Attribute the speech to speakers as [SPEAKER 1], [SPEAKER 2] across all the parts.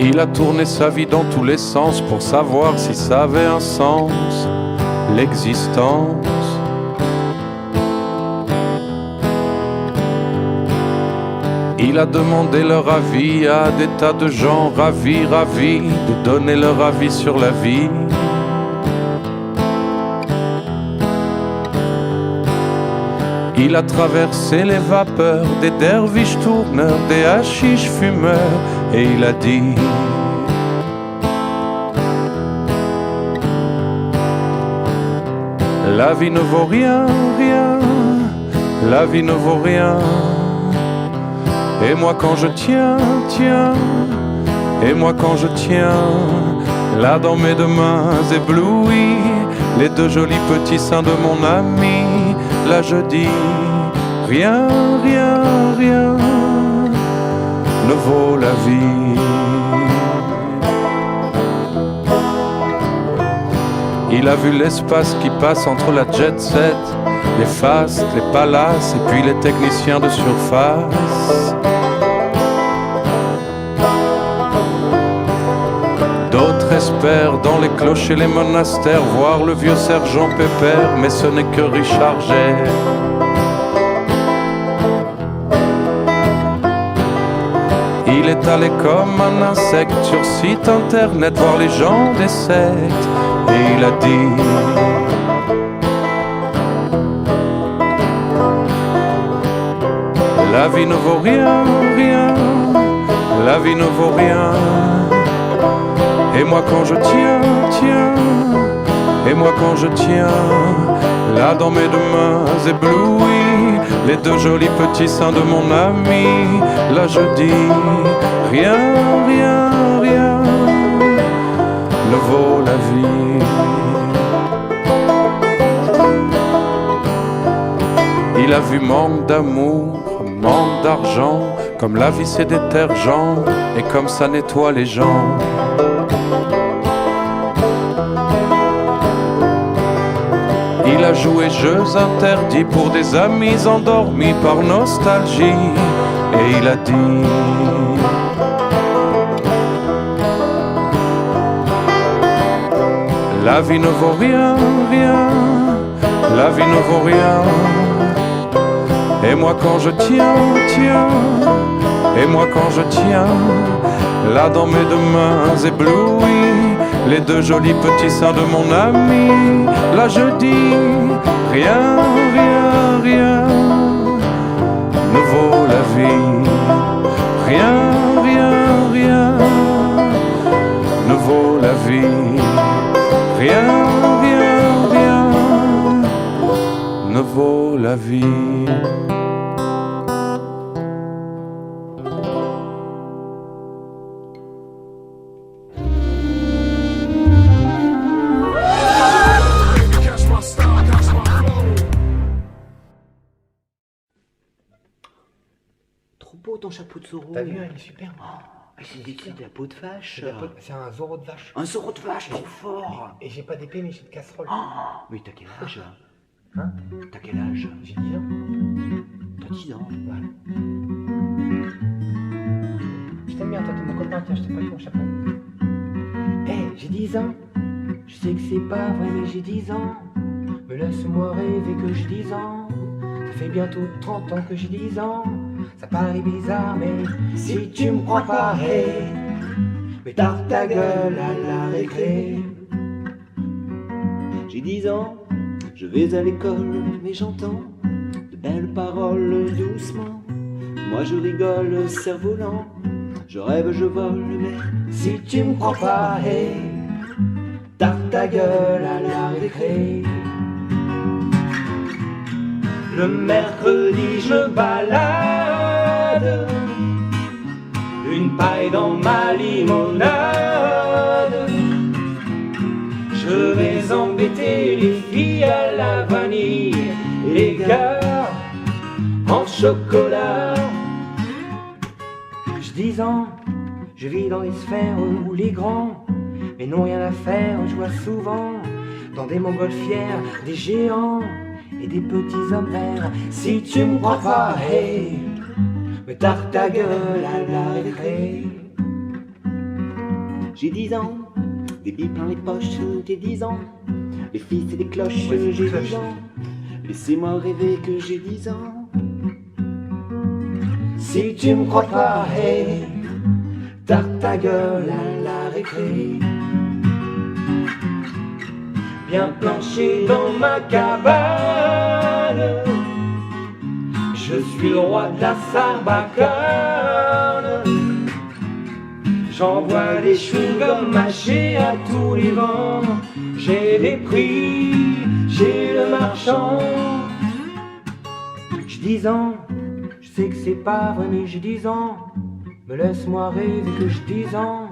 [SPEAKER 1] Il a tourné sa vie dans tous les sens pour savoir si ça avait un sens, l'existence. Il a demandé leur avis à des tas de gens ravis de donner leur avis sur la vie. Il a traversé les vapeurs des derviches tourneurs, des hachiches fumeurs, et il a dit: la vie ne vaut rien, rien, la vie ne vaut rien. Et moi quand je tiens, et moi quand je tiens, là dans mes deux mains éblouies, les deux jolis petits seins de mon ami, là je dis: rien, rien, rien ne vaut la vie. Il a vu l'espace qui passe entre la jet set, les fastes, les palaces et puis les techniciens de surface. D'autres espèrent dans les clochers, les monastères, voir le vieux sergent Pépère, mais ce n'est que Richard Gere. Il est allé comme un insecte sur site internet voir les gens des sectes, et il a dit: la vie ne vaut rien, rien, la vie ne vaut rien. Et moi quand je tiens, et moi quand je tiens, là dans mes deux mains éblouies, les deux jolis petits seins de mon ami, là je dis: rien, rien, rien ne vaut la vie. Il a vu manque d'amour, manque d'argent, comme la vie c'est détergent, et comme ça nettoie les gens. Il a joué jeux interdits pour des amis endormis par nostalgie, et il a dit: la vie ne vaut rien, rien, la vie ne vaut rien. Et moi quand je tiens, et moi quand je tiens, là dans mes deux mains éblouies, les deux jolis petits seins de mon ami, là je dis: rien, rien, rien ne vaut la vie. Rien, rien, rien ne vaut la vie. Rien, rien, rien ne vaut la vie.
[SPEAKER 2] Ton chapeau de Zorro.
[SPEAKER 3] T'as vu, il est super.
[SPEAKER 2] Oh, c'est de la peau de vache.
[SPEAKER 3] C'est un Zorro de vache.
[SPEAKER 2] Un Zorro de vache, trop fort.
[SPEAKER 3] Et j'ai pas d'épée, mais j'ai de casserole.
[SPEAKER 2] Oh, mais t'as quel âge?
[SPEAKER 3] Hein?
[SPEAKER 2] T'as quel âge?
[SPEAKER 3] J'ai 10 ans.
[SPEAKER 2] T'as 10 ans?
[SPEAKER 3] Ouais. Je t'aime bien, toi, t'es mon copain, tiens, je t'ai pas vu mon chapeau. Hé, j'ai 10 ans. Je sais que c'est pas vrai, mais j'ai 10 ans. Me laisse-moi rêver que j'ai 10 ans. Ça fait bientôt 30 ans que j'ai 10 ans. Ça paraît bizarre, mais si tu me crois pas, hey, mais tarte ta gueule à la récré.
[SPEAKER 2] J'ai 10 ans, je vais à l'école, mais j'entends de belles paroles doucement. Moi je rigole, cerf-volant, je rêve, je vole, mais
[SPEAKER 3] si tu me crois pas, hey, tarte ta gueule à la récré. Le mercredi je me balade, une paille dans ma limonade. Je vais embêter les filles à la vanille et les gars en chocolat. J'ai 10 ans, je vis dans les sphères où les grands mais n'ont rien à faire. Je vois souvent dans des montgolfières des géants et des petits hommes verts. Si tu me crois pas, hey, me tarte ta gueule à la récré.
[SPEAKER 2] j'ai 10 ans. Des billes plein les poches, j'ai 10 ans. Les fils et des cloches,
[SPEAKER 3] Ouais, c'est
[SPEAKER 2] j'ai
[SPEAKER 3] cloche.
[SPEAKER 2] 10 ans. Laissez-moi rêver que j'ai 10 ans. Si tu me crois pas, hey, tarte ta gueule à la récré. Bien planché dans ma cabane, je suis le roi de la sarbacane. J'envoie des chewing-gums mâchés à tous les vents. J'ai des prix chez le marchand. J'ai 10 ans, je sais que c'est pas vrai mais j'ai 10 ans. Me laisse-moi rêver que j'ai 10 ans.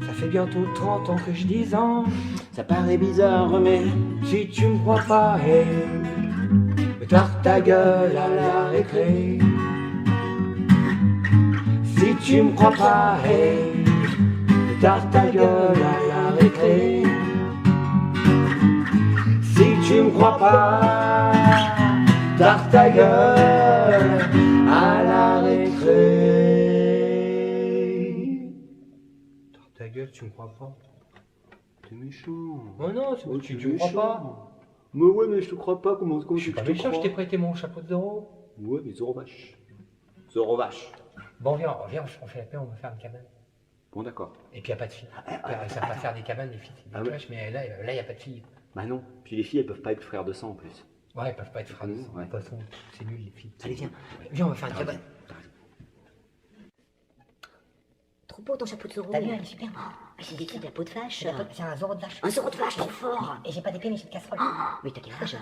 [SPEAKER 2] Ça fait bientôt 30 ans que j'ai 10 ans. Ça paraît bizarre mais si tu me crois pas, hey, me tarte ta gueule à la récré. Si tu me crois pas, hey, me tarte ta gueule à la récré. Si tu me crois pas, tarte ta gueule à la récré.
[SPEAKER 3] Tarte ta gueule, tu me crois pas?
[SPEAKER 2] T'es méchant.
[SPEAKER 3] Oh non,
[SPEAKER 2] Oh,
[SPEAKER 3] tu
[SPEAKER 2] t'es
[SPEAKER 3] me crois
[SPEAKER 2] méchant.
[SPEAKER 3] pas?
[SPEAKER 2] Mais ouais, mais je te crois pas. Comment
[SPEAKER 3] Je suis pas méchant, je t'ai prêté mon chapeau de Zorro.
[SPEAKER 2] Ouais, mais Zoro vache. Zoro vache.
[SPEAKER 3] Bon, viens, on fait la paix, on va faire une cabane.
[SPEAKER 2] Bon, d'accord.
[SPEAKER 3] Et puis y a pas de filles. Ils savent pas faire des cabanes, les filles, c'est des
[SPEAKER 2] Ah ouais.
[SPEAKER 3] cloches, mais là y a pas de filles.
[SPEAKER 2] Bah non. Puis les filles, elles peuvent pas être frères de sang en plus.
[SPEAKER 3] Ouais, elles peuvent pas être frères de sang.
[SPEAKER 2] Ouais.
[SPEAKER 3] De toute façon, c'est nul les filles.
[SPEAKER 2] Allez, viens.
[SPEAKER 3] Viens, on va faire une cabane.
[SPEAKER 4] Trop beau ton chapeau de Zorro.
[SPEAKER 5] T'as vu, elle est super.
[SPEAKER 4] C'est des trucs de la peau de vache.
[SPEAKER 5] C'est un Zorro de vache.
[SPEAKER 4] Un Zorro de vache, trop fort.
[SPEAKER 5] Et j'ai pas d'épée, mais j'ai de casserole.
[SPEAKER 4] Mais t'as quel âge?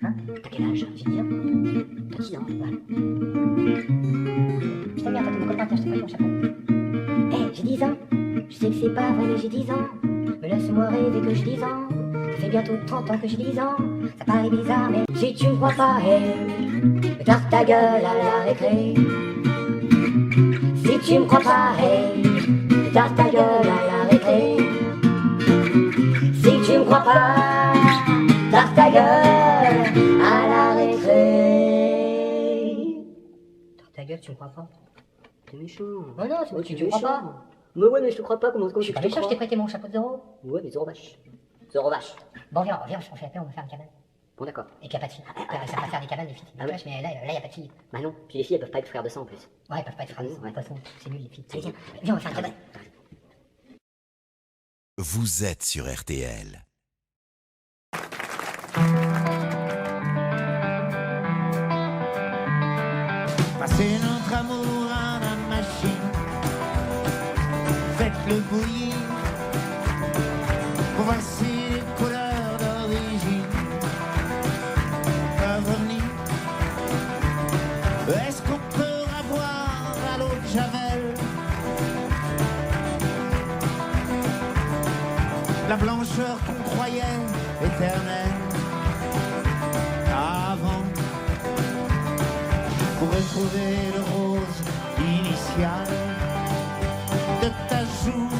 [SPEAKER 5] Hein?
[SPEAKER 4] T'as quel âge?
[SPEAKER 5] J'ai 10 ans.
[SPEAKER 4] T'as 10 ans.
[SPEAKER 5] Voilà. Je t'aime bien, toi, t'es mon copain, tiens, je t'ai pris mon chapeau. Hé, j'ai 10 ans. Je sais que c'est pas vrai, mais j'ai 10 ans. Me laisse-moi rêver que j'ai 10 ans. Ça fait bientôt 30 ans que j'ai 10 ans. Ça paraît bizarre, mais si tu me crois pas, hé, me tarte ta gueule à la récré. Si tu me crois pas, hé, me tarte ta gueule à la récré. Si tu me crois pas, tarte ta gueule à la récré. Tarte ta gueule, tu me crois pas?
[SPEAKER 4] T'es méchant.
[SPEAKER 5] Oh non, c'est
[SPEAKER 4] Ouais,
[SPEAKER 5] tu
[SPEAKER 4] t'es
[SPEAKER 5] me crois
[SPEAKER 4] méchant.
[SPEAKER 5] pas?
[SPEAKER 4] Mais ouais, mais je te crois pas. Comment
[SPEAKER 5] Je suis pas méchant, je t'ai prêté mon chapeau de Zorro.
[SPEAKER 4] Ouais, mais Zoro vache. Zoro vache.
[SPEAKER 5] Bon, viens, on fait la paix, on va faire une cabane.
[SPEAKER 4] Bon, d'accord.
[SPEAKER 5] Et puis y a pas de filles. Ils savent pas faire des cabanes, les filles, c'est des
[SPEAKER 4] Ah ouais.
[SPEAKER 5] cloches, mais là y a pas de filles.
[SPEAKER 4] Bah non. Puis les filles, elles peuvent pas être frères de sang en plus.
[SPEAKER 5] Ouais, elles peuvent pas être frères de sang. De
[SPEAKER 4] Ouais.
[SPEAKER 5] toute façon, c'est nul les filles. Allez, viens, on va faire une cabane.
[SPEAKER 6] Vous êtes sur RTL.
[SPEAKER 7] Passez notre amour à la machine, faites-le bouillir, voici les couleurs d'origine peuvent revenir. Est-ce qu'on peut avoir à l'eau de Javel la blancheur qu'on croyait éternelle avant? Pour retrouver le rose initial de ta joue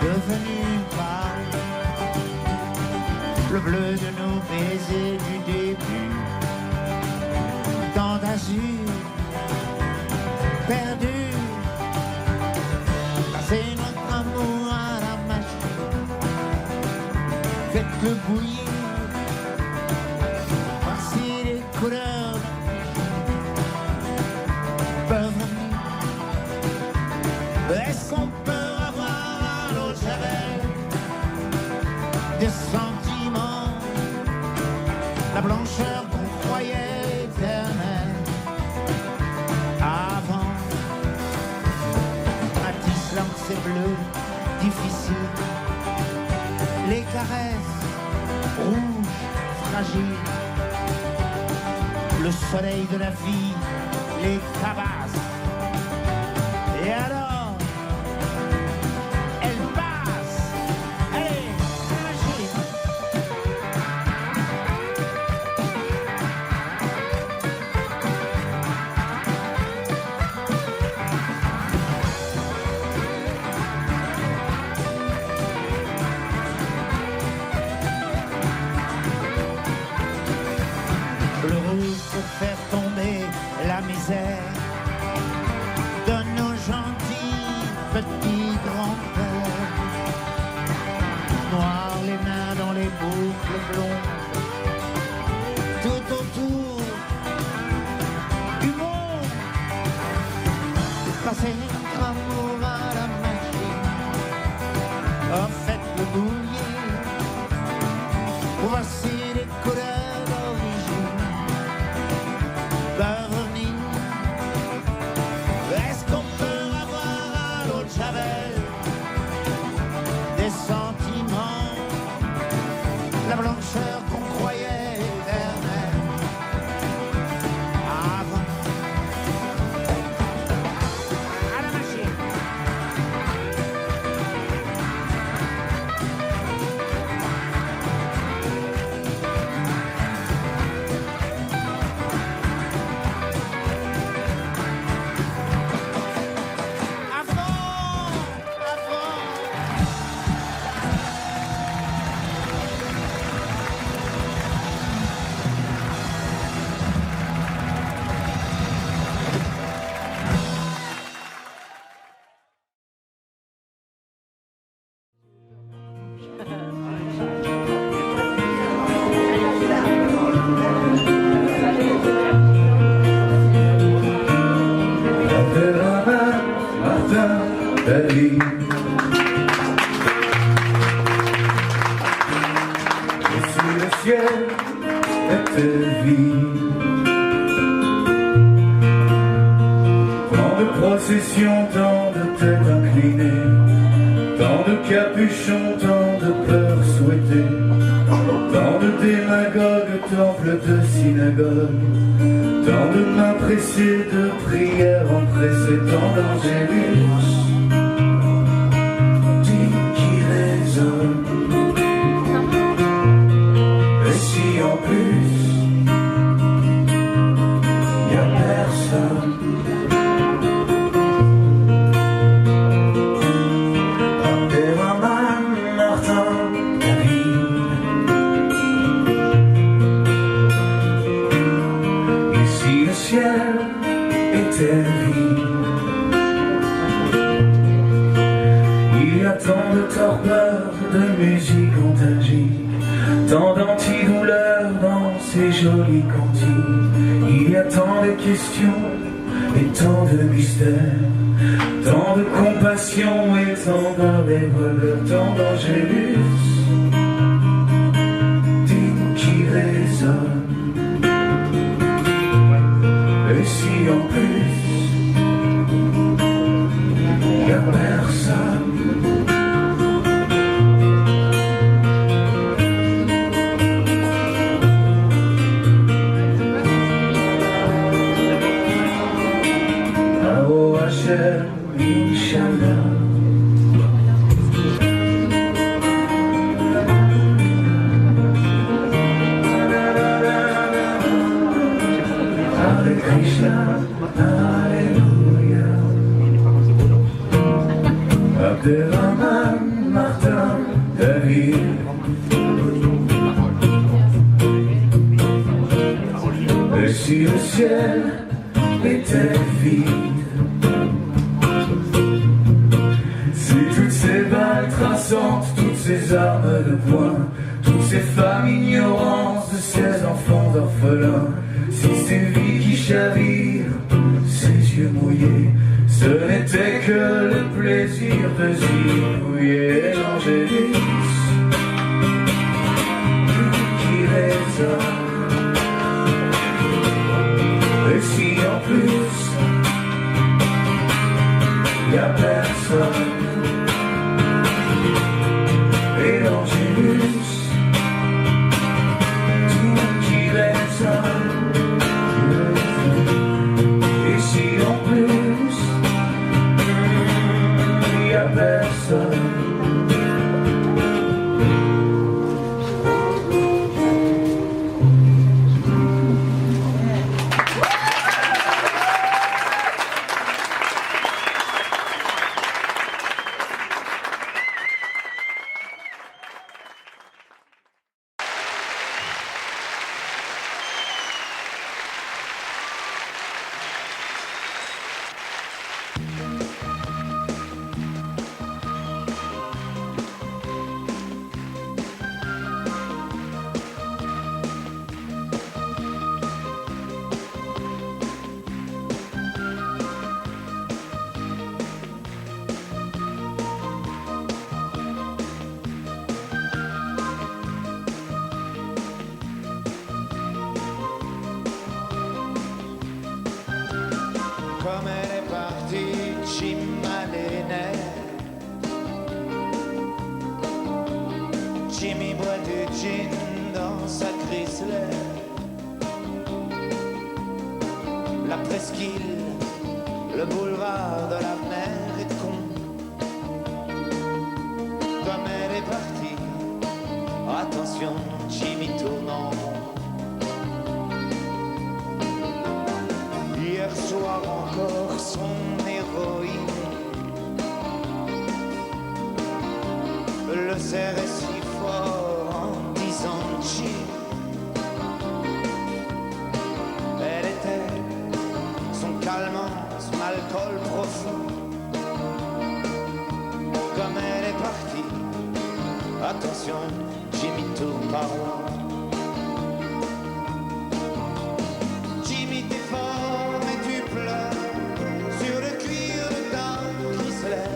[SPEAKER 7] devenue pâle, le bleu de nos baisers du début, dans d'azur perdu. Passez notre amour à la machine, faites-le bouillir, voici les couleurs peuvent venir. Est-ce qu'on peut avoir à l'eau de Javel des sentiments, la blancheur qu'on croyait éternelle avant? Matisse c'est bleu, difficile, les caresses rouges, fragiles, le soleil de la vie les tabasse. Et alors, elle passe. Allez, machine. Le rouge pour faire tomber la misère, faire amour à la machine. Oh, faites le boulier, voici les couleurs d'origine. Barney, est-ce qu'on peut avoir à l'eau de Javel des sentiments, la blancheur qu'on croyait éternelle avant? À la machine.
[SPEAKER 8] Martin, et si le ciel était vide, tant de processions, tant de têtes inclinées, tant de capuchons, tant de pleurs souhaitées, tant de démagogues, temples de synagogue, tant de mains pressées, de prières empressées, tant d'angélus qui résonnent. Et si en plus y a personne, Abderrahmane, Martin, David, et si le ciel était vide, il y a tant de torpeur, de musique antalgique, tant d'antidouleurs dans ces jolis cantiques. Il y a tant de questions et tant de mystères, tant de compassion et tant d'un revolver, tant d'angélus dignes qui résonnent. Et si en plus y a personne, Inch'Allah. Hare Krishna, Alléluia. Abderrahmane, Martin, David, et si le ciel était vide, toutes ces balles traçantes, toutes ces armes de poing, toutes ces femmes ignorantes de ces enfants orphelins, si ces vies qui chavirent, ces yeux mouillés, ce n'était que le plaisir de zigouiller l'angélus qui résonne. Et si en plus y a personne, et l'angélus qui résonne. Et si en plus y a personne,
[SPEAKER 7] boit du gin dans sa Chrysler. La presqu'île, le boulevard de la mer est con. Comme elle est partie, attention, Jimmy tourne en rond. Hier soir encore son héroïne le serrait si fort en disant Jim. Elle était son calmant, son alcool profond. Comme elle est partie, attention, Jimmy tourne par rond. Jimmy t'es fort et tu pleures sur le cuir de ta Chrysler.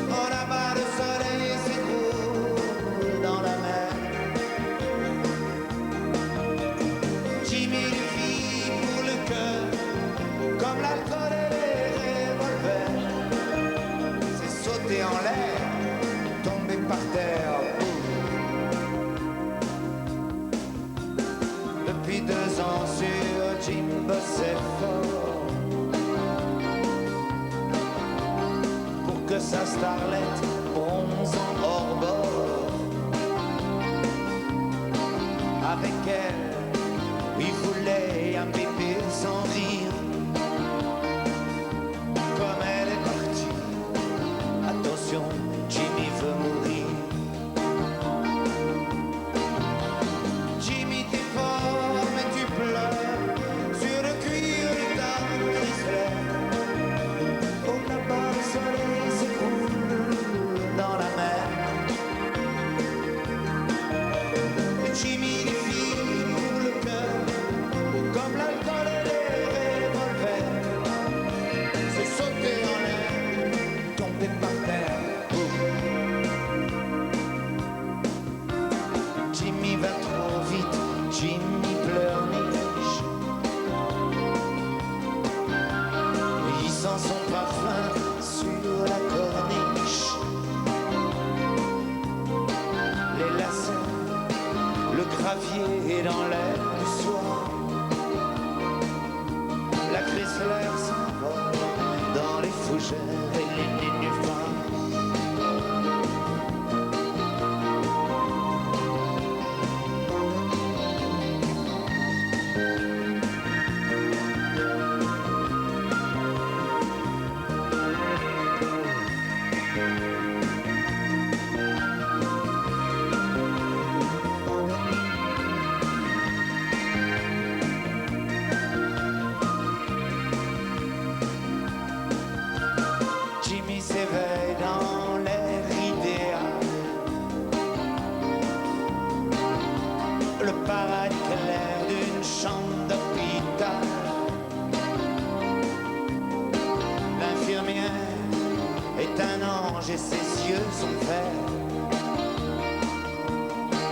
[SPEAKER 7] Oh là-bas le soleil s'écroule dans la mer. Jimmy les filles pour le cœur, comme l'alcool et les revolvers. C'est sauter en l'air, tomber par terre. Depuis 2 ans sur Jim bossait fort pour que sa starlette bronze en hors bord. Avec elle, il voulait un bébé sans rire. Comme elle est partie, attention, Jimmy veut mourir. Jimmy t'es fort mais tu pleures sur le cuir de ta Chrysler. Oh là-bas le soleil s'écroule dans la mer. Jimmy les filles pour le cœur, comme l'alcool et les revolvers. C'est sauter en l'air, tomber par terre. Jimmy va trop vite, Jimmy pleurniche. Il sent son parfum sur la corniche. Les lacets, le gravier est dans l'air du soir. La Chrysler s'envole dans les fougères et les nénuphars. Jimmy s'éveille dans l'air idéal. Le paradis clair d'une chambre d'hôpital. L'infirmière est un ange et ses yeux sont verts.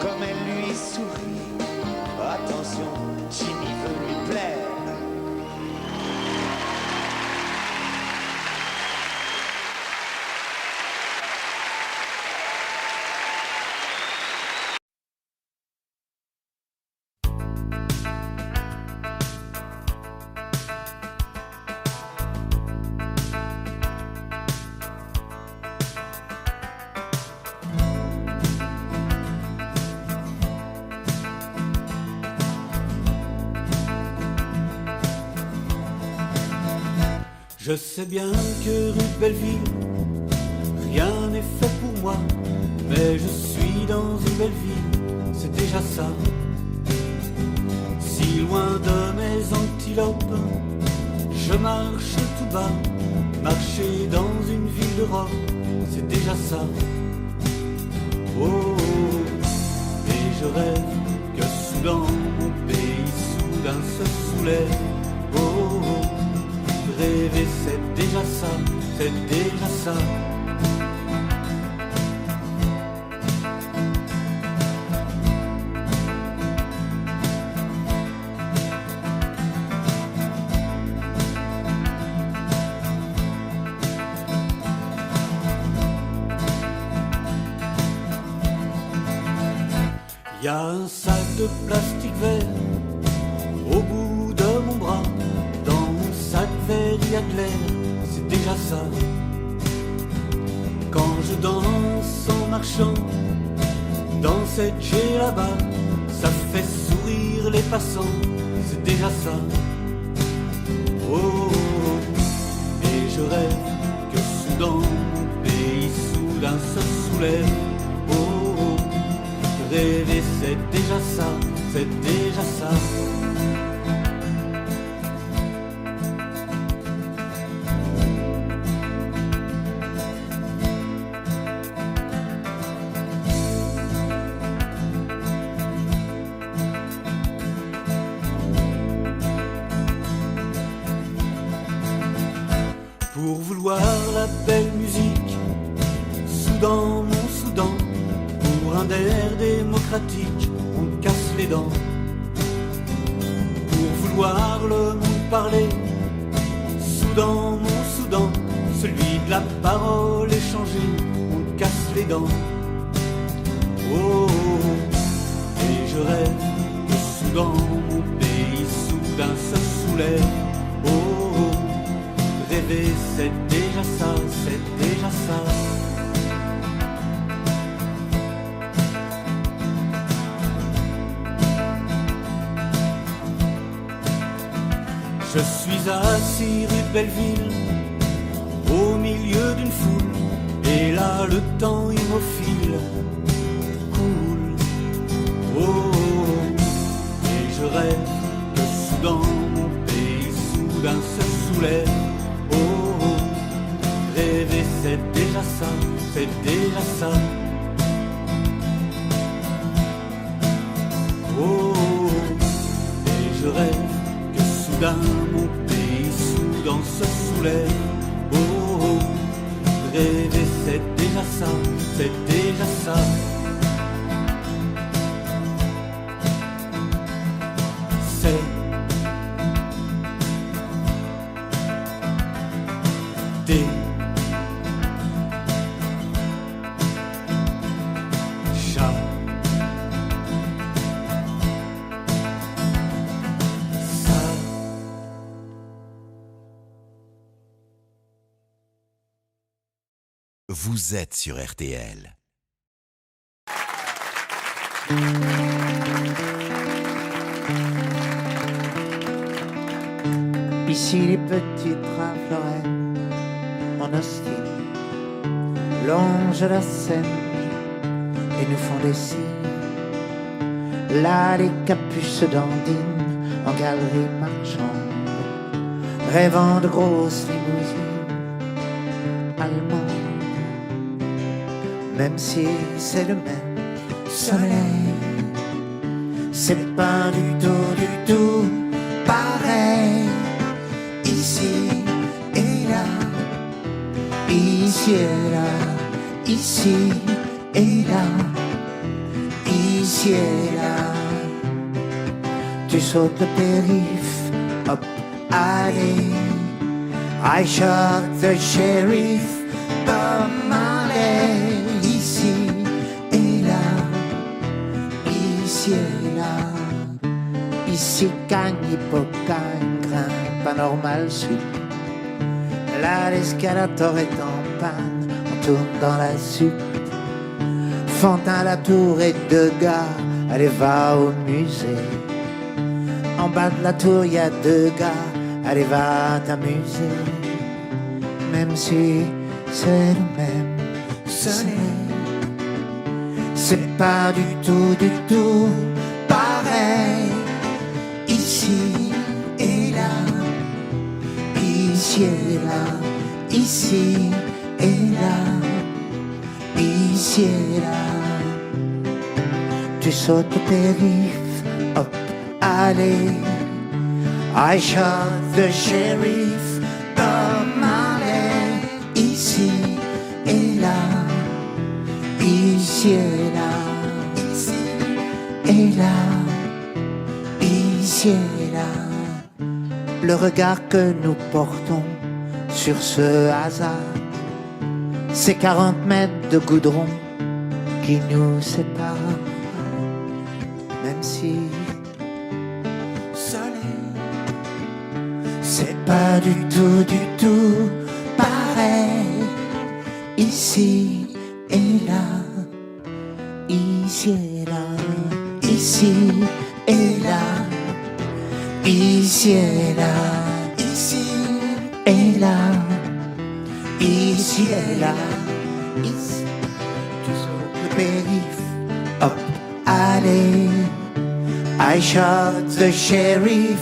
[SPEAKER 7] Comme elle lui sourit, attention, Jimmy veut lui plaire.
[SPEAKER 9] Je sais bien que rue de Belleville, rien n'est fait pour moi, mais je suis dans une belle ville, c'est déjà ça. Si loin de mes antilopes, je marche tout bas, marcher dans une ville d'Europe, c'est déjà ça. Oh, oh, oh. Et je rêve que soudain mon pays soudain se soulève. Oh, oh, oh. Rêver c'est déjà ça, c'est déjà ça. Y a un sac de plastique vert au bout de mon bras. Dans mon sac vert il y a de l'air, c'est déjà ça. Quand je danse en marchant dans cette chaise là-bas, ça fait sourire les passants, c'est déjà ça. Oh, oh, oh. Et je rêve que soudain mon pays soudain se soulève. Oh, oh, oh. Rêver c'est déjà ça, c'est déjà ça. Pour vouloir la belle musique, Soudan, mon Soudan, pour un air démocratique, on casse les dents. Pour vouloir le monde parler, Soudan, mon Soudan, celui de la parole échangée, on casse les dents. Oh, oh, oh. Et je rêve que Soudan, mon pays, soudain se soulève. Oh, oh, oh. Rêver c'est déjà ça, c'est déjà ça. Je suis assis rue de Belleville, au milieu d'une foule, et là le temps immobile coule. Oh, oh, oh. Et je rêve que soudain mon pays soudain se soulève. Oh, oh. Rêver c'est déjà ça, c'est déjà ça. Oh, oh, oh. Et je rêve que soudain mon pays soudain se soulève. Oh, oh, oh. Rêver c'est déjà ça, c'est déjà ça. C'est des chats.
[SPEAKER 6] Vous êtes sur RTL.
[SPEAKER 10] Ici les petites rafleuraient en hostie longent la Seine et nous font des signes. Là les capuches se dandinent en galerie marchande, rêvant de grosses limousines allemandes. Même si c'est le même soleil, c'est pas du tout pareil. Ici et là, ici et là, ici et là, ici et là. Tu sautes le périph', hop, allez. I shot the sheriff, Bob Marley. Ici et là, ici et là. Ici gagne, hippocane, grimpe, anormal sup. Là l'escalator est en panne, on tourne dans la soupe. Fantin la tour et deux gars, allez va au musée. En bas de la tour y a deux gars, allez va t'amuser. Même si c'est le même soleil, c'est pas du tout pareil. Ici et là, ici et là, ici et là, ici et là. Tu sautes au périph', hop, allez. I shot the sheriff, Bob Marley. Ici et là, ici et là, ici et là, ici et là. Le regard que nous portons sur ce hasard, c'est 40 mètres de goudron qui nous séparent. même si soleil, c'est pas du tout pareil. Ici et là, ici et là, ici et là, ici et là, ici et là, ici et là, ici. Le périph' hop, allez, I shot the sheriff,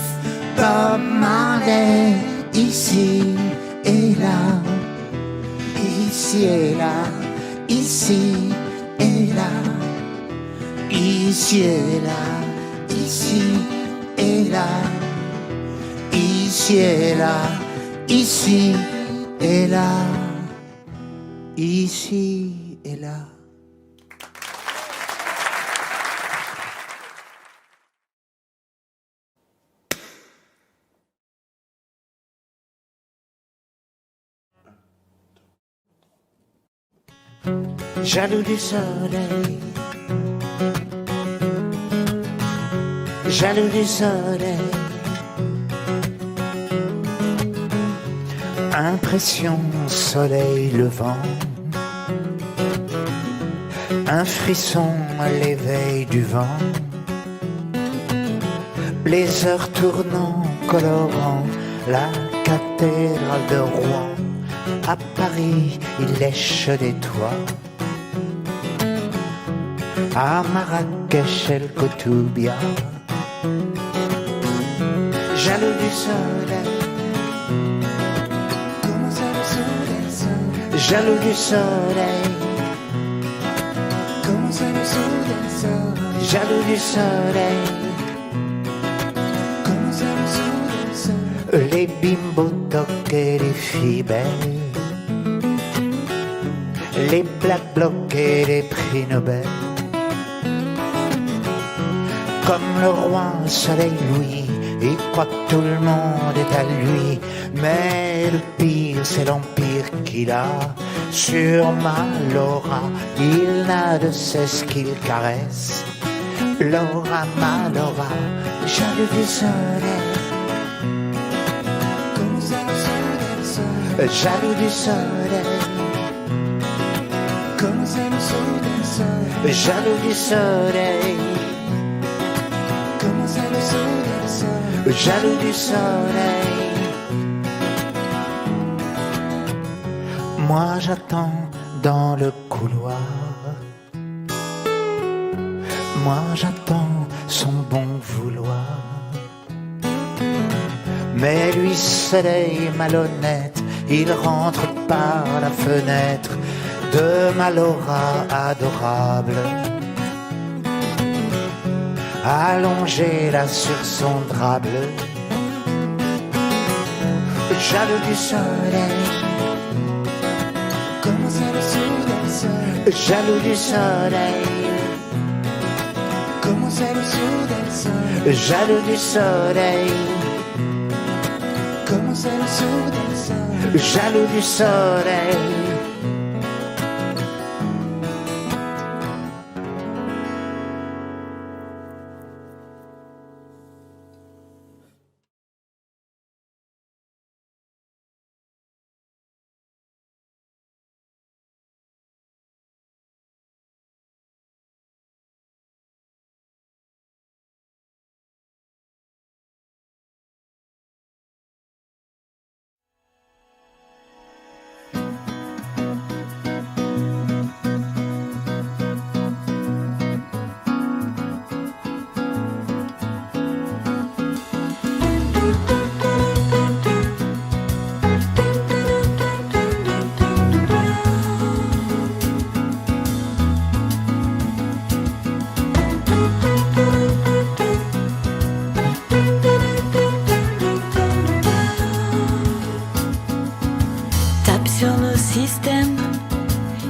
[SPEAKER 10] Bob Marley, ici et là, ici et là, ici et là, ici et là, ici et là, ici et là, ici et là, ici et là. Jaloux du soleil, jaloux du soleil, impression soleil levant, un frisson à l'éveil du vent, les heures tournant, colorant la cathédrale de Rouen. À Paris, il lèche des toits. À Marrakech, El Kotoubia. Jaloux du soleil. Comment ça le soleil? Jaloux du soleil. Comment ça le soleil? Jaloux du soleil. Comment ça le soleil? Les bimbos toquent et les filles belles. Les Black Blocs et les prix Nobel. Comme le roi soleil Louis, il croit que tout le monde est à lui. Mais le pire, c'est l'empire qu'il a sur ma Laura. Il n'a de cesse qu'il caresse Laura, ma Laura, jaloux du soleil. Comme ça le soleil, jaloux du soleil. Comme ça le soleil, jaloux du soleil. Comme ça le soleil, jaloux du soleil. Moi j'attends dans le couloir. Moi j'attends son bon vouloir. Mais lui soleil malhonnête, il rentre par la fenêtre de ma Laura adorable, allongée là sur son drap bleu. Jaloux du soleil. Comment ça le soleil? Jaloux du soleil. Comment ça le soleil? Jaloux du soleil. Comment ça le soleil? Jaloux du soleil.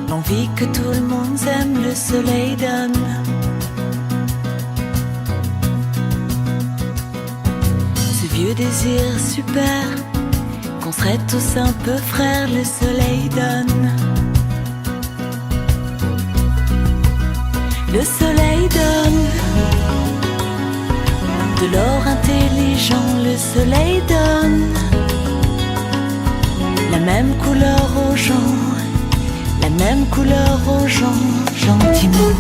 [SPEAKER 11] L'envie que tout le monde aime, le soleil donne. Ce vieux désir super, qu'on serait tous un peu frères, le soleil donne. Le soleil donne De l'or intelligent, le soleil donne la même couleur aux gens, la même couleur aux gens, gentiment.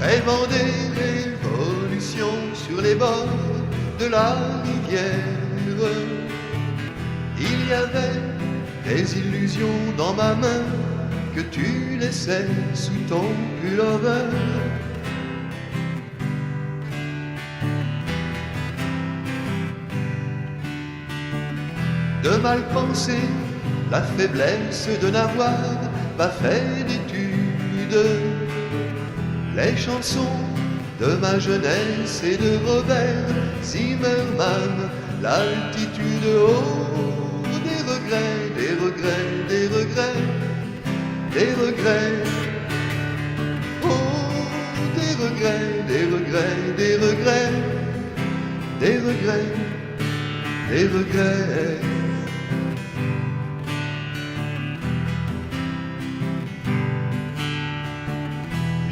[SPEAKER 7] Rêvant des révolutions sur les bords de la rivière, il y avait des illusions dans ma main que tu laissais sous ton pullover. De mal penser la faiblesse de n'avoir
[SPEAKER 12] pas fait d'études. Les chansons de ma jeunesse et de Robert Zimmermann, l'altitude, oh, des regrets, des regrets, des regrets, des regrets, oh, des regrets, des regrets, des regrets, des regrets, des regrets.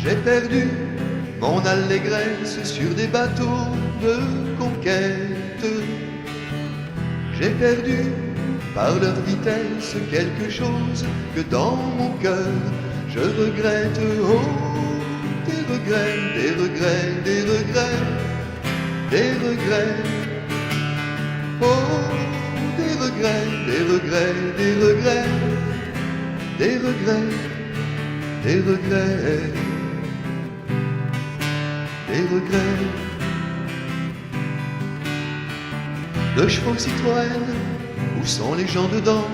[SPEAKER 12] J'ai perdu mon allégresse sur des bateaux de conquête. J'ai perdu par leur vitesse quelque chose que dans mon cœur je regrette. Oh, des regrets, des regrets, des regrets, des regrets. Oh, des regrets, des regrets, des regrets, des regrets, des regrets. Des regrets de chevaux Citroën, où sont les gens dedans?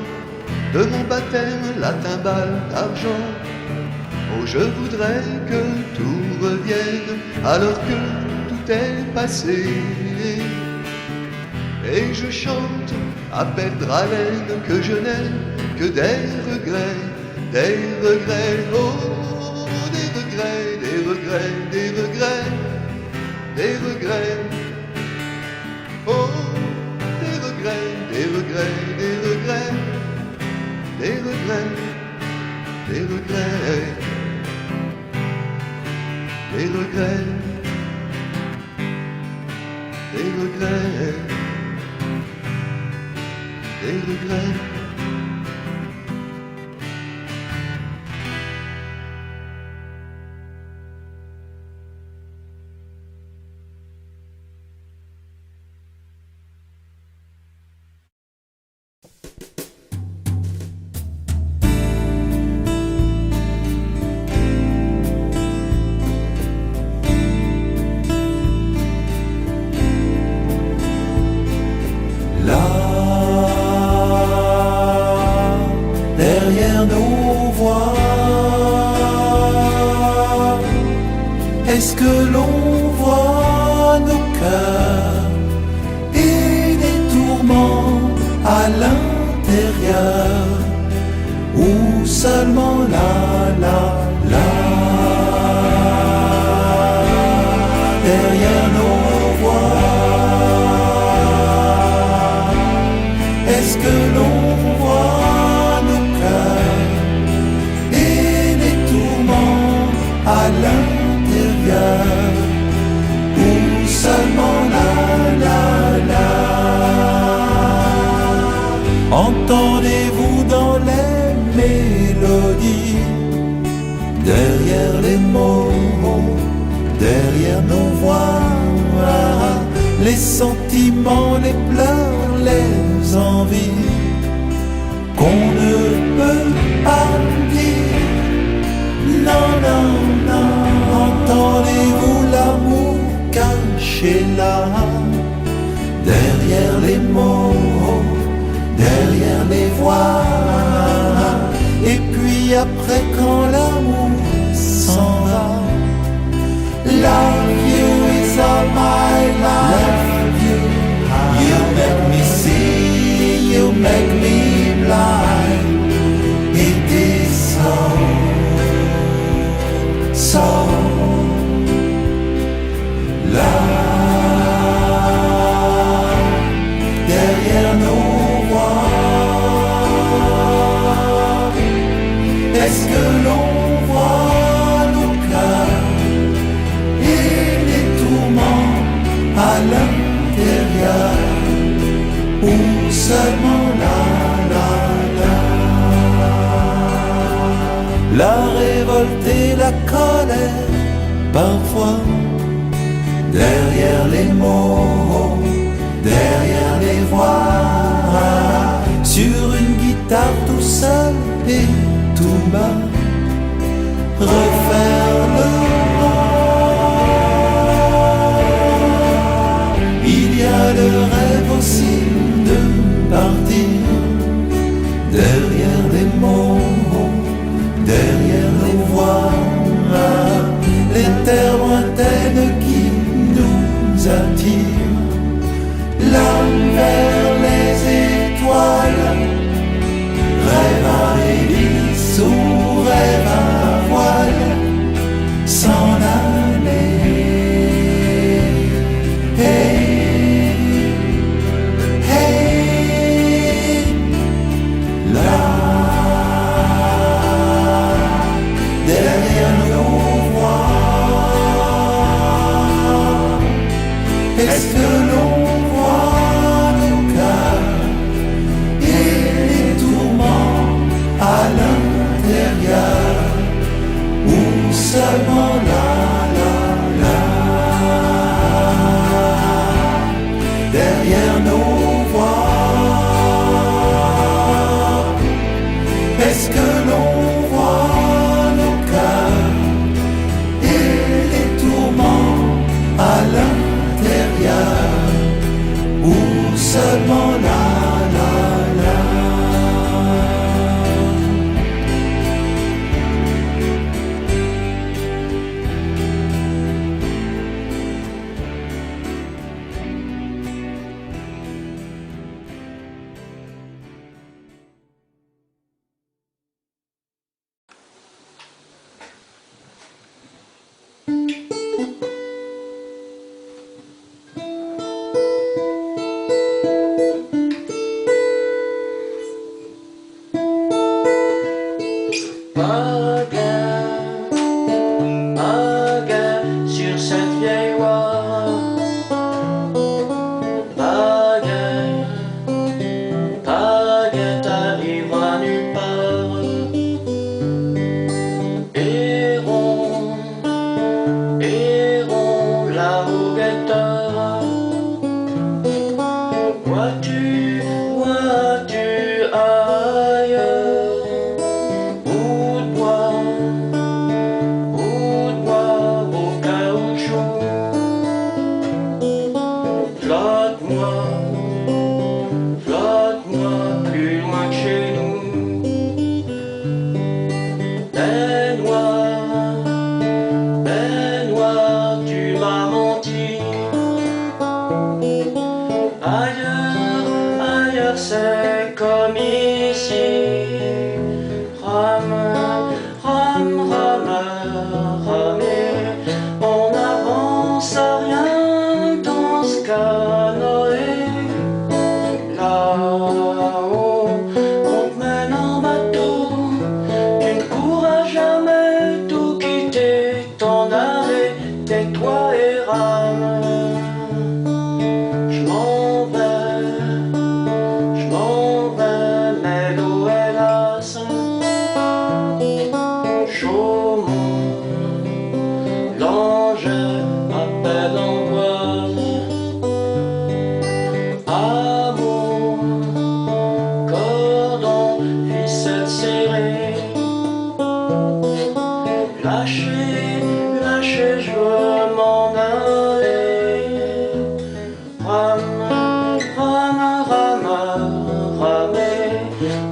[SPEAKER 12] De mon baptême, la timbale d'argent. Oh, je voudrais que tout revienne alors que tout est passé. Et je chante à perdre haleine que je n'ai que des regrets, des regrets. Oh, des regrets, des regrets, des regrets, des regrets. Oh, des regrets, des regrets, des regrets, des regrets, des regrets, des regrets, des regrets, des regrets.
[SPEAKER 8] Derrière nos voix, est-ce que l'on voit nos cœurs et des tourments à l'intérieur, ou seulement la derrière nos voix, est-ce que l'on voit nos cœurs et les tourments à l'intérieur, ou seulement la entendez-vous dans les mélodies, derrière les mots, derrière nos voix, les sentiments, les pleurs, les envies qu'on ne peut pas dire. Non, non, non, entendez-vous l'amour caché là, derrière les mots, derrière les voix. Et puis après quand l'amour s'en va, love you is all my life. You make me see, you make me blind. It is so love. Derrière nos voix, est-ce que l'on voit nos cœurs et les tourments à l'intérieur, ou seulement la révolte et la colère, parfois derrière les mots, derrière les voix, sur une guitare tout seul et tout bas, refaire le monde. Il y a le rêve aussi de partir derrière les mots, Est-ce que l'on voit nos cœurs et les tourments à l'intérieur, ou seulement là, derrière nos voix? Est-ce que l'on voit nos cœurs et les tourments à l'intérieur, ou seulement là?
[SPEAKER 13] Sur cette vieille voie, baguette, t'arriveras nulle part. Héron, là-haut guetteur. Vois-tu ailleurs, bout de bois, beau caoutchouc. Flotte-moi, plus loin que chez nous. Baignoire, tu m'as menti. Ailleurs c'est comme ici. Ramer, on n'avance à rien dans ce canoë. Là-haut, on te mène en bateau, tu ne pourras jamais tout quitter, t'en aller, tais-toi et rame. Je m'en vais, mais l'eau est lasse. Chaumont, l'Angers appelle Amboise. Amour, cordon, ficelle serrée. Lâchez, je veux m'en aller. Ramer,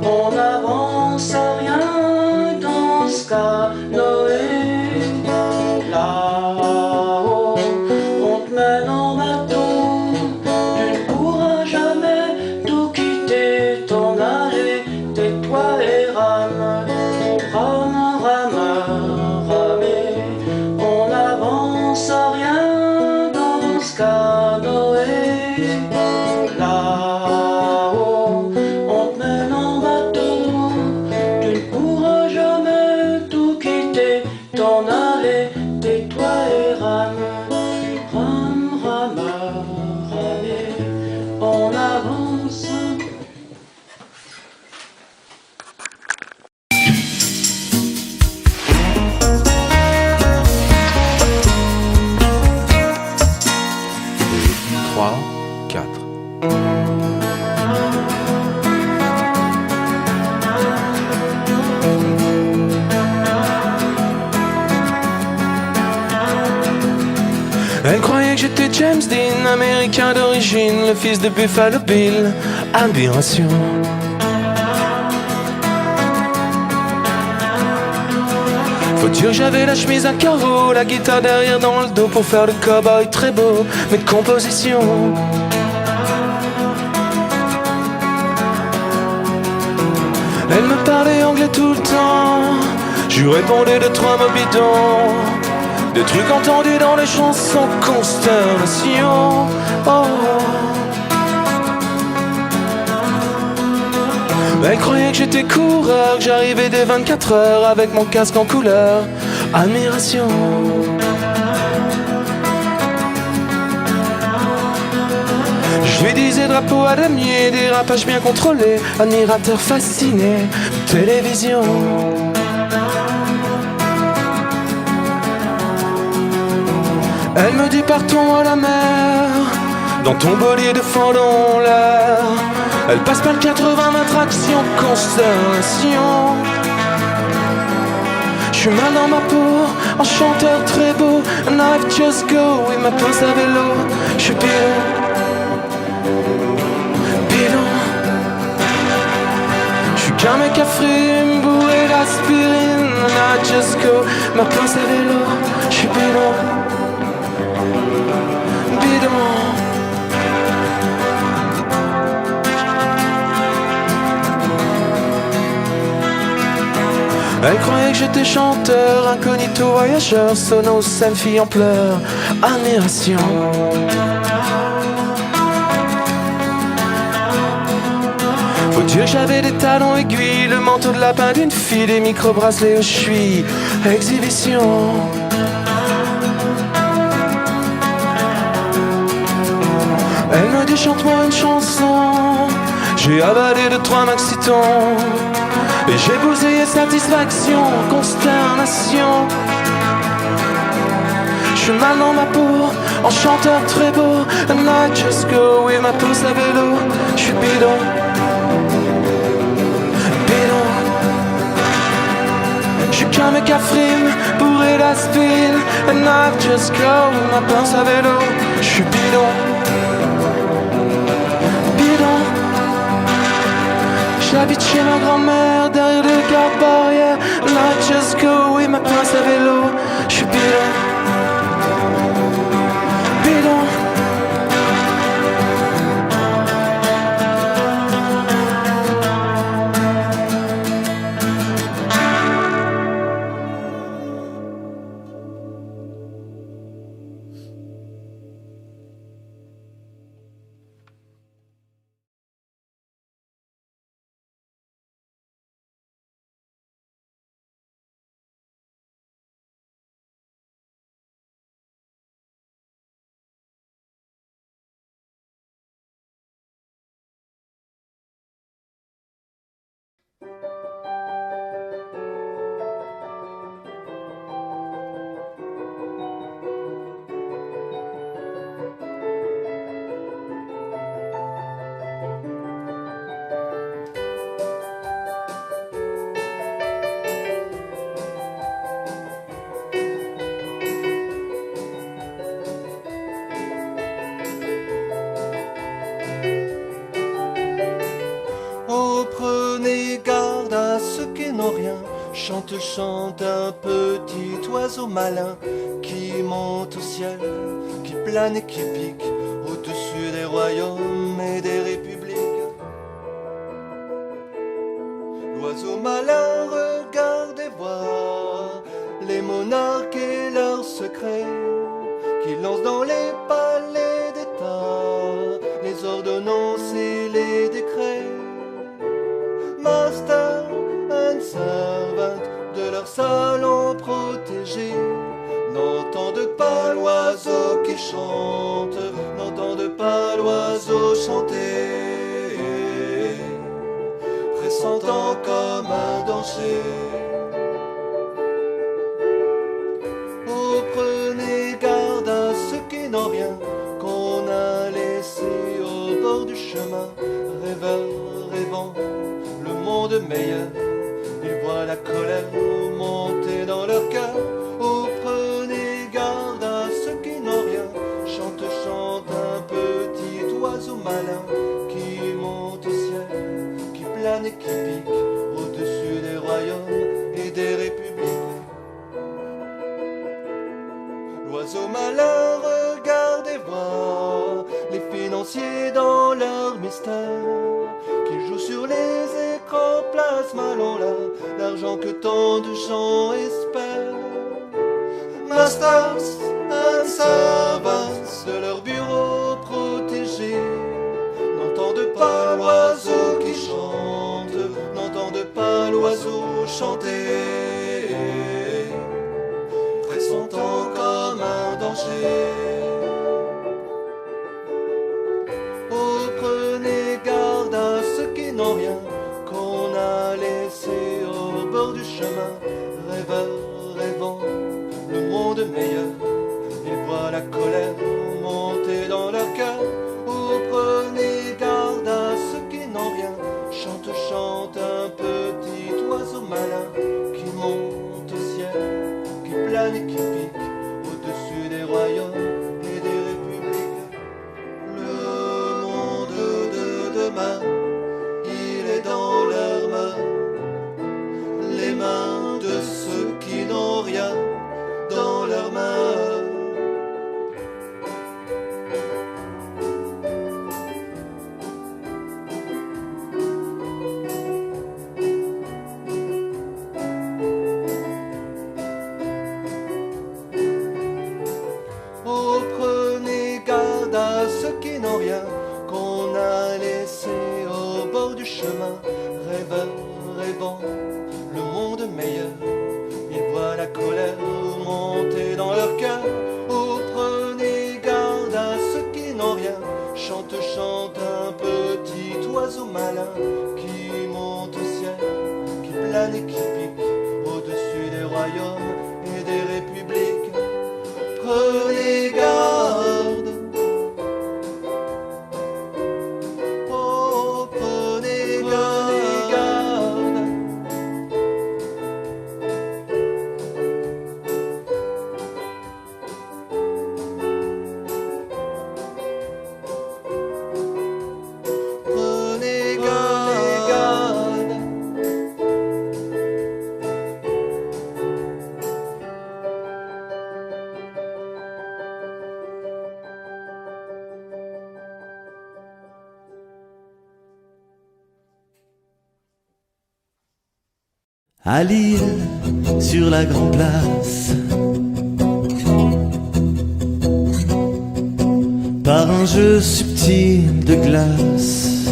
[SPEAKER 13] on n'avance à rien dans ce canoë. Là-haut, on te mène en bateau, tu ne pourras jamais tout quitter, t'en aller, tais-toi et rame. Ramer, on n'avance à rien dans ce canoë. Là-haut, on te mène en bateau, tu ne pourras jamais tout quitter, t'en aller, tais-toi et rame. Ramer, on avance.
[SPEAKER 1] Trois, quatre. Elle croyait que j'étais James Dean, américain d'origine, le fils de Buffalo Bill. Admiration. Faut dire que j'avais la chemise à carreaux, la guitare derrière dans le dos pour faire le cow-boy très beau. Mes compositions. Elle me parlait anglais tout le temps, je lui répondais de trois mots bidons, des trucs entendus dans les chansons consternation. Oh. Elle croyait que j'étais coureur, que j'arrivais dès 24 heures avec mon casque en couleur. Admiration.
[SPEAKER 14] drapeaux à damier, dérapage bien contrôlé, admirateur fasciné, télévision. Elle me dit partons à la mer, dans ton bolide fendant l'air. Elle passe par le 80 traction, consternation. Je suis mal dans ma peau, un chanteur très beau, and I've just go with ma pince à vélo. Je suis bidon, bidon. Je suis qu'un mec à frime, bourré d'aspirine, and I just go, ma pince à vélo. Je suis bidon, bidon. Elle croyait que j'étais chanteur, incognito voyageur, sono, scène, fille en pleurs, admiration. Faut dire que j'avais des talons aiguilles, le manteau de lapin d'une fille, des micro-bracelets où je suis, exhibition. Elle me dit chante-moi une chanson, j'ai avalé de 3 maxitons. Et j'ai bousillé satisfaction, consternation. Je suis mal dans ma peau, en chanteur très beau, and I just go with ma pousse à vélo. Je suis bidon, bidon. Je suis qu'un mec à frime, bourré d'aspirine, and I just go with ma pince à vélo. Je suis bidon, bidon. J'habite chez ma grand-mère, derrière le garde-barrière, and I just go with ma pince à vélo. Je suis bidon, bidon.
[SPEAKER 12] Chante, chante un petit oiseau malin qui monte au ciel, qui plane et qui pique au-dessus des royaumes et des républiques. L'oiseau malin regarde et voit les monarques et leurs secrets, qui lancent dans les palais d'État les ordonnances et les décrets. Master and servant de leur salon protégé n'entendent pas l'oiseau qui chante, n'entendent pas l'oiseau chanter, pressentant comme un danger. Oh, prenez garde à ceux qui n'ont rien, qu'on a laissé au bord du chemin, rêveurs, rêvant le monde meilleur. Ils voient la colère monter dans leur cœur. Oh, prenez garde à ceux qui n'ont rien. Chante, chante un petit oiseau malin qui monte au ciel, qui plane et qui pique au-dessus des royaumes et des républiques. L'oiseau malin regarde et voit les financiers dans leur mystère, qui jouent sur les écrans plasma là, l'argent que tant de gens espèrent. Masters and servants de leur bureau protégé n'entendent pas l'oiseau qui chante, n'entendent pas l'oiseau chanter, pressentant comme un danger. Oh, n'ont rien, qu'on a laissé au bord du chemin, rêveurs, rêvant le monde meilleur. Ils voient la colère monter dans leur cœur. Oh, prenez garde à ceux qui n'ont rien. Chante, chante un petit oiseau malin qui monte au ciel, qui plane et qui pique au-dessus des royaumes et des républiques. Prenez garde. Oh, prenez garde. Prenez garde.
[SPEAKER 15] À Lille, sur la grande place, par un jeu subtil de glace,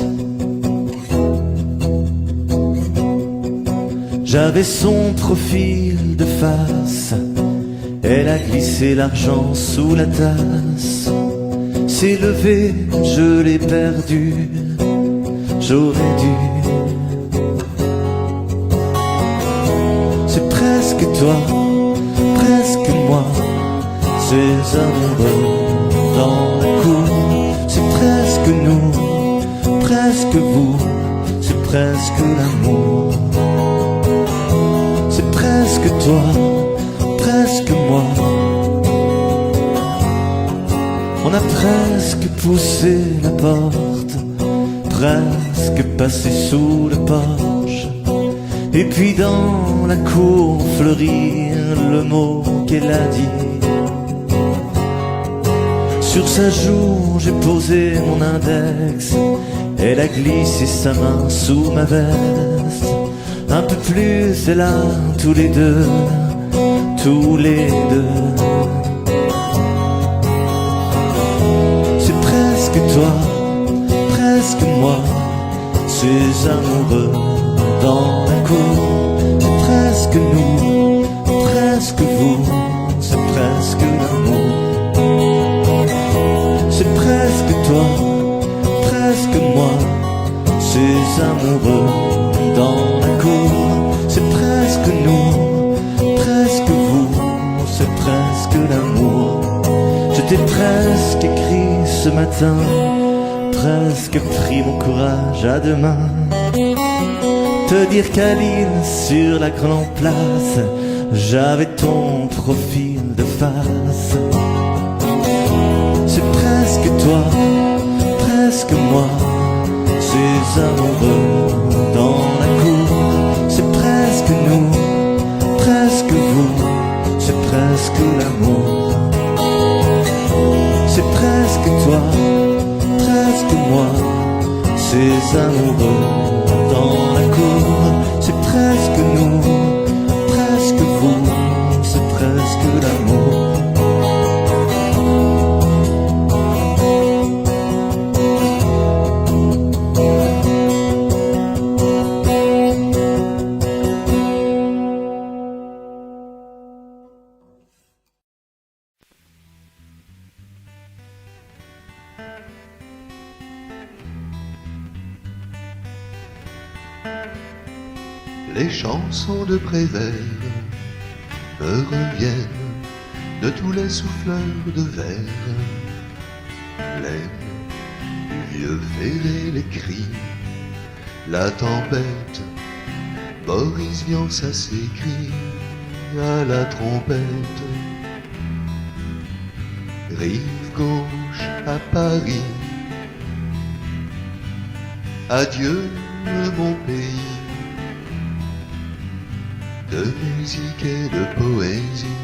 [SPEAKER 15] j'avais son profil de face. Elle a glissé l'argent sous la tasse. S'est levé, je l'ai perdu. J'aurais dû. C'est presque toi, presque moi, ces amoureux dans la cour. C'est presque nous, presque vous, c'est presque l'amour. C'est presque toi, presque moi. On a presque poussé la porte, presque passé sous le porche. Et puis dans la cour fleurir le mot qu'elle a dit. Sur sa joue j'ai posé mon index. Elle a glissé sa main sous ma veste. Un peu plus et là tous les deux, tous les deux. C'est presque toi, presque moi, ces amoureux dans la cour. C'est presque nous, presque vous, c'est presque l'amour. C'est presque toi, presque moi, ces amoureux dans la cour. C'est presque nous, presque vous, c'est presque l'amour. Je t'ai presque écrit ce matin, presque pris mon courage à deux mains. Te dire qu'à Lille, sur la grande place, j'avais ton profil de face. C'est presque toi, presque moi, ces amoureux dans la cour. C'est presque nous, presque vous, c'est presque l'amour. C'est presque toi, presque moi, ces amoureux dans la cour. C'est presque nous, presque vous, c'est presque l'amour.
[SPEAKER 12] Les chansons de Prévert me reviennent de tous les souffleurs de verre. L'aile du vieux ferré, les cris, la tempête. Boris Vian, ça s'écrit à la trompette. Rive gauche à Paris. Adieu mon pays. De musique et de poésie,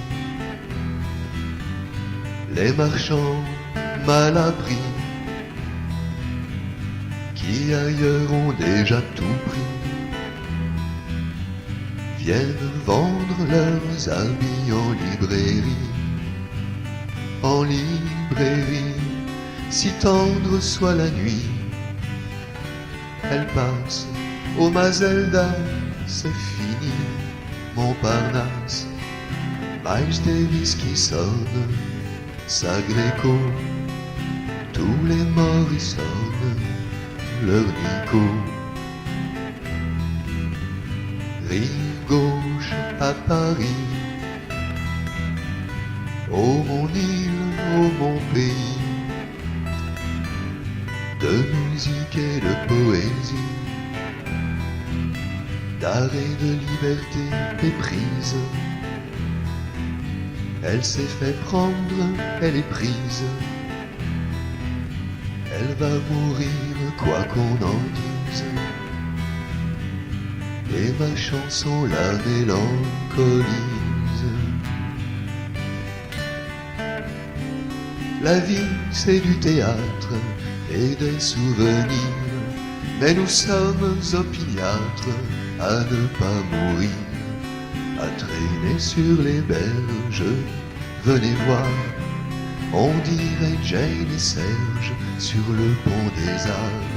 [SPEAKER 12] les marchands mal abris, qui ailleurs ont déjà tout pris, viennent vendre leurs habits en librairie, si tendre soit la nuit. Elle passe au Mazelda, c'est fini, Montparnasse. Miles Davis qui sonne, sa Gréco, tous les Morrison, leur Nico. Rive gauche à Paris, ô mon île, ô mon pays, de musique et de poésie, d'art et de liberté éprise. Elle s'est fait prendre, elle est prise. Elle va mourir, quoi qu'on en dise. Et ma chanson la mélancolise. La vie, c'est du théâtre et des souvenirs, mais nous sommes opiniâtres à ne pas mourir, à traîner sur les berges. Venez voir, on dirait Jane et Serge sur le pont des Arts.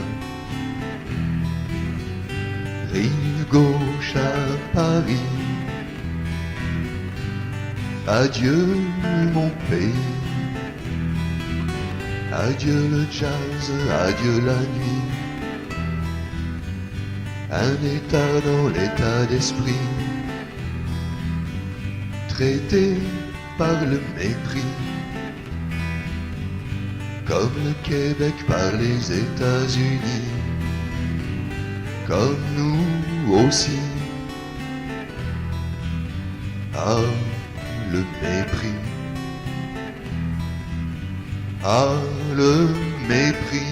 [SPEAKER 12] Rive gauche à Paris, adieu mon pays, adieu le jazz, adieu la nuit. Un état dans l'état d'esprit, traité par le mépris, comme le Québec par les États-Unis, comme nous aussi. Ah, le mépris, ah, le mépris.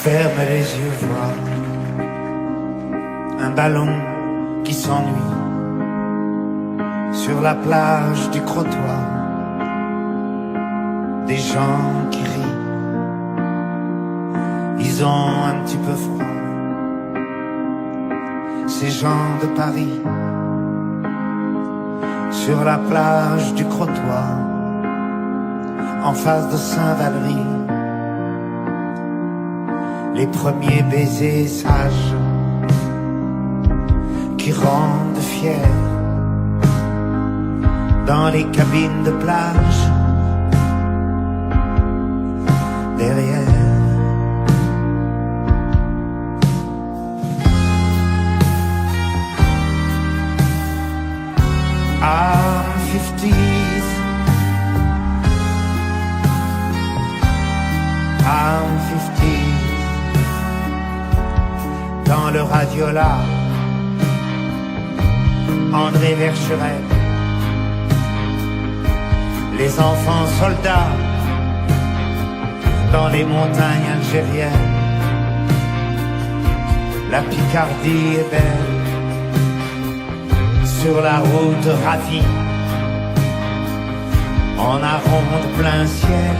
[SPEAKER 10] Ferme les yeux, vois un ballon qui s'ennuie sur la plage du Crotoy. Des gens qui rient, ils ont un petit peu froid. Ces gens de Paris sur la plage du Crotoy, en face de Saint-Valery. Les premiers baisers sages qui rendent fiers dans les cabines de plage derrière. I'm 50s, I'm 50s. Dans le radiola, André Vercherel, les enfants soldats dans les montagnes algériennes. La Picardie est belle sur la route ravie, en aronde plein ciel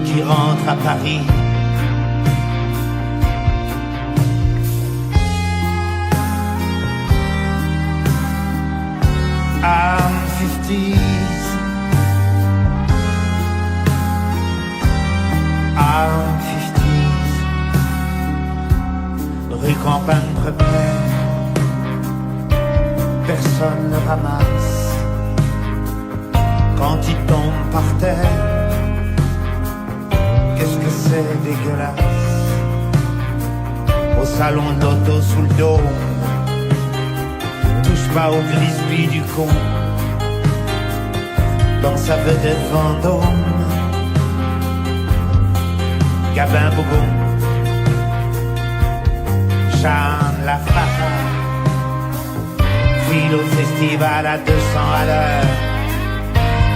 [SPEAKER 10] qui rentre à Paris. I'm 50s, I'm 50s. Rue Campagne Première, personne ne ramasse quand il tombe par terre. Qu'est-ce que c'est dégueulasse. Au salon de l'auto sous le dôme, touche pas au grisby du con, dans sa vedette Vendôme. Gabin Bougon, Jeanne Lafrara, file au festival à 200 à l'heure,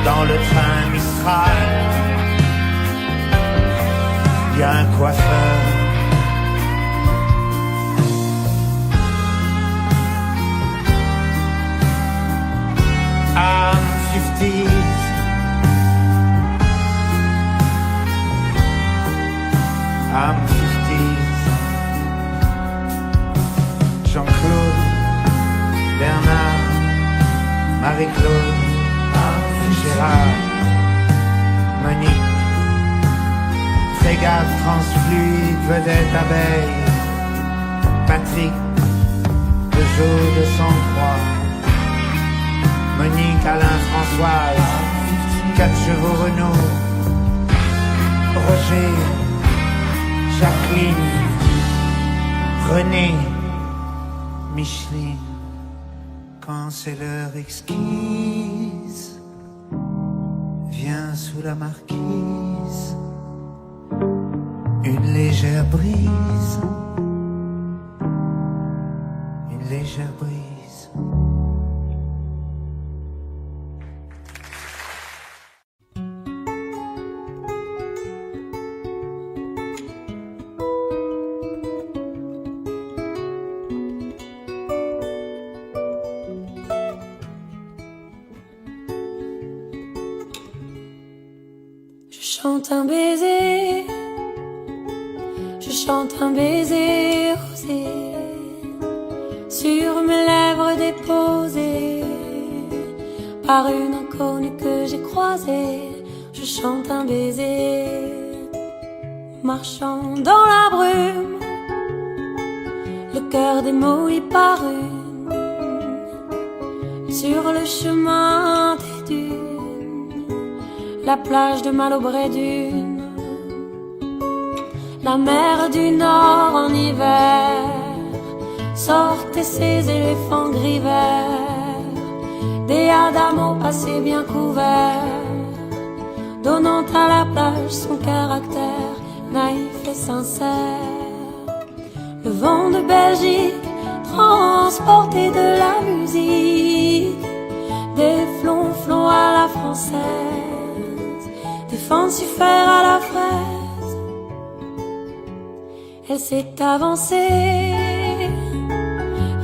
[SPEAKER 10] dans le train Mistral. Y a un coiffeur, I'm 50s, I'm 50s. Jean-Claude, Bernard, Marie-Claude, Gérard, Monique, Frégate, Transfluide, Vedette, Abeille, Patrick, Peugeot 203, Monique, Alain, Françoise, 4 chevaux Renault, Roger, Jacqueline, René, Micheline. Quand c'est l'heure exquise, viens sous la marquise une légère brise, une légère brise.
[SPEAKER 11] chante un baiser, je chante un baiser rosé sur mes lèvres déposées par une inconnue que j'ai croisée. Je chante un baiser marchant dans la brume, le cœur des mots y parut sur le chemin des dunes, la plage de Malaubré-Dune, la mer du Nord en hiver sortait ses éléphants gris verts, des Adamo assez bien couverts, donnant à la plage son caractère naïf et sincère. Le vent de Belgique transporté de la musique, des flonflons à la française, des fancifères à la fraise, elle s'est avancée.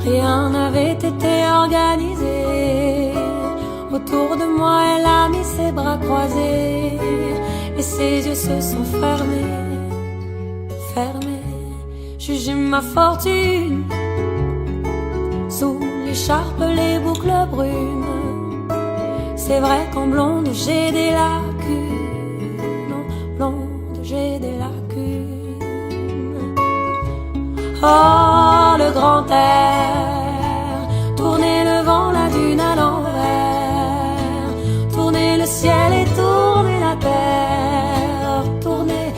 [SPEAKER 11] Rien n'avait été organisé. Autour de moi, elle a mis ses bras croisés et ses yeux se sont fermés. Juger ma fortune sous l'écharpe, les boucles brunes. C'est vrai qu'en blonde j'ai des lacunes. En blonde j'ai des lacunes. Oh, le grand air, tourner le vent, la dune à l'envers, tourner le ciel et tourner la terre, tourner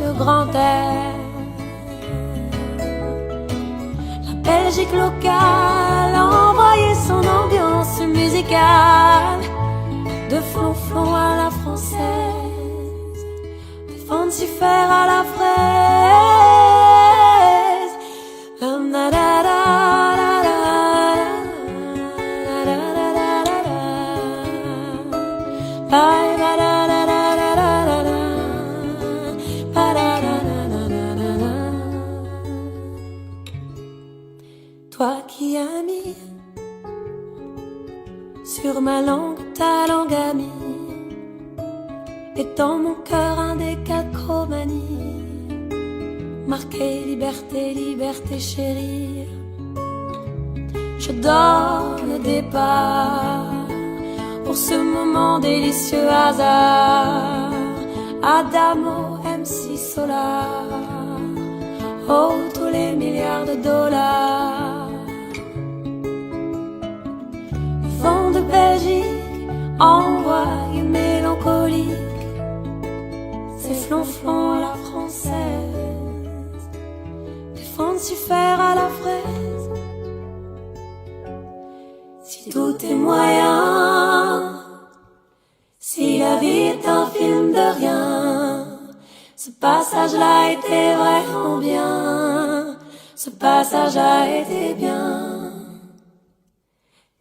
[SPEAKER 11] le grand air. Belgique locale a envoyé son ambiance musicale de flonflon à la française, de fancifère à la fraise. Toi qui as mis sur ma langue ta langue amie, et dans mon cœur un décalcomanie, marqué liberté, liberté chérie. Je donne des parts pour ce moment délicieux hasard. Adamo, MC Solar, oh tous les milliards de dollars. Vent de Belgique, envoyé mélancolique, c'est flonflon à la française, des fancifères à la fraise. Si tout est moyen, si la vie est un film de rien, ce passage-là était vraiment bien, ce passage a été bien.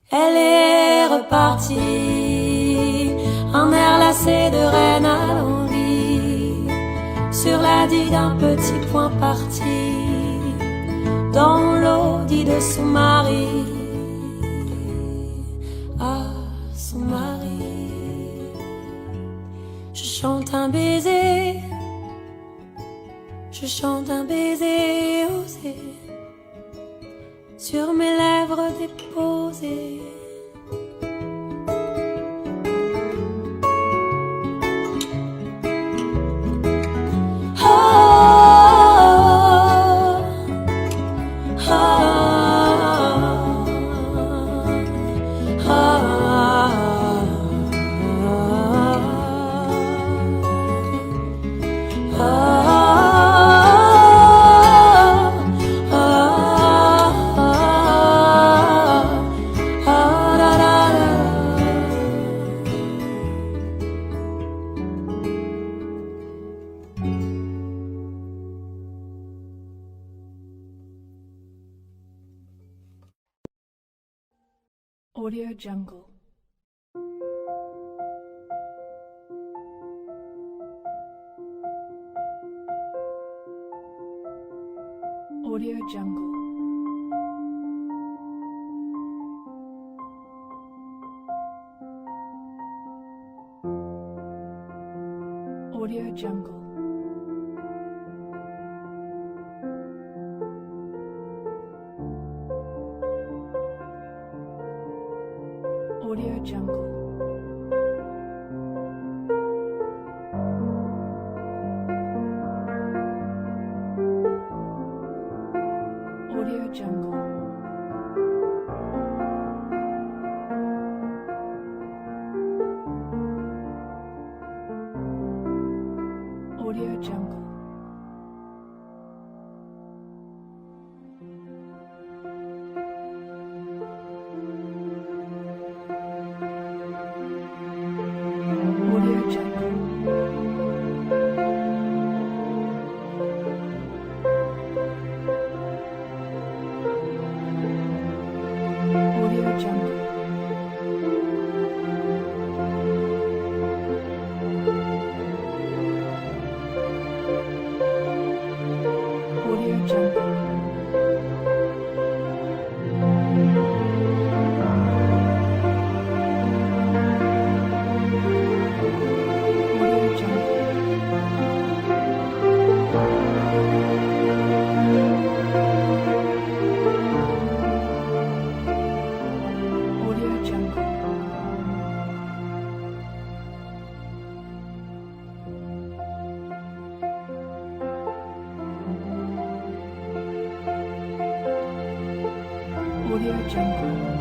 [SPEAKER 11] Elle est repartie, un air lassé de reine alanguie, sur la digue d'un petit point parti, dans l'audit de son mari, ah son mari. Je chante un baiser, je chante un baiser osé, sur mes lèvres déposées.
[SPEAKER 16] Audio Jungle. Audio Jungle. Audio Jungle. Audio Jungle. Audio Jungle. Audio Jungle. Audio Jungle.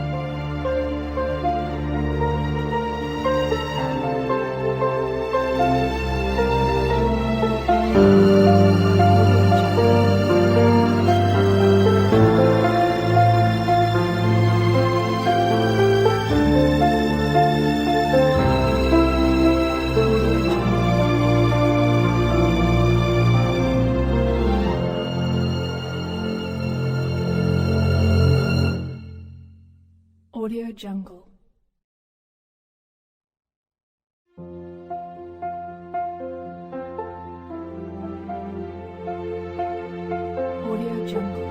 [SPEAKER 16] Audio Jungle. Audio Jungle.